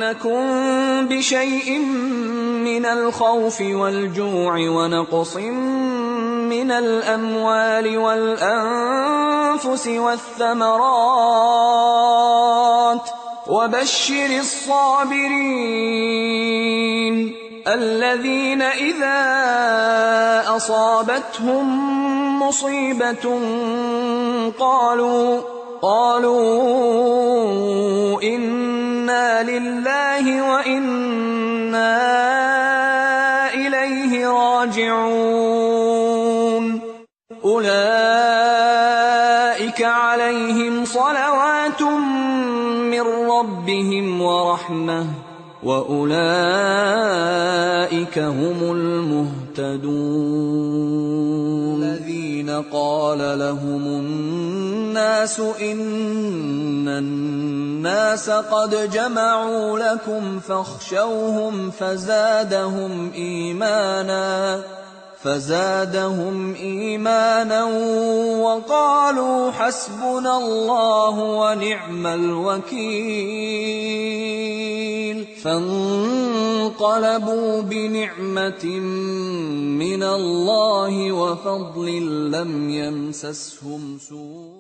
وَلَنَبْلُوَنَّكُم بِشَيْءٍ مِّنَ الْخَوْفِ وَالْجُوعِ وَنَقْصٍ مِّنَ الْأَمْوَالِ وَالْأَنفُسِ وَالثَّمَرَاتِ ۗ وَبَشِّرِ الصَّابِرِينَ الَّذِينَ إِذَا أَصَابَتْهُم مُّصِيبَةٌ قَالُوا إِنَّا لِلَّهِ وَإِنَّا إِلَيْهِ رَاجِعُونَ أُولَٰئِكَ عَلَيْهِمْ صَلَوَاتٌ مِّن رَّبِّهِمْ وَرَحْمَةٌ وَأُولَٰئِكَ هُمُ الْمُهْتَدُونَ الَّذِينَ قَالَ لَهُمُ النَّاسُ إِنَّ النَّاسَ قَدْ جَمَعُوا لَكُمْ فَاخْشَوْهُمْ فَزَادَهُمْ إِيمَانًا وَقَالُوا حَسْبُنَا اللَّهُ وَنِعْمَ الْوَكِيلُ فَانقَلَبُوا بِنِعْمَةٍ مِّنَ اللَّهِ وَفَضْلٍ لَّمْ يَمْسَسْهُمْ سُوءٌ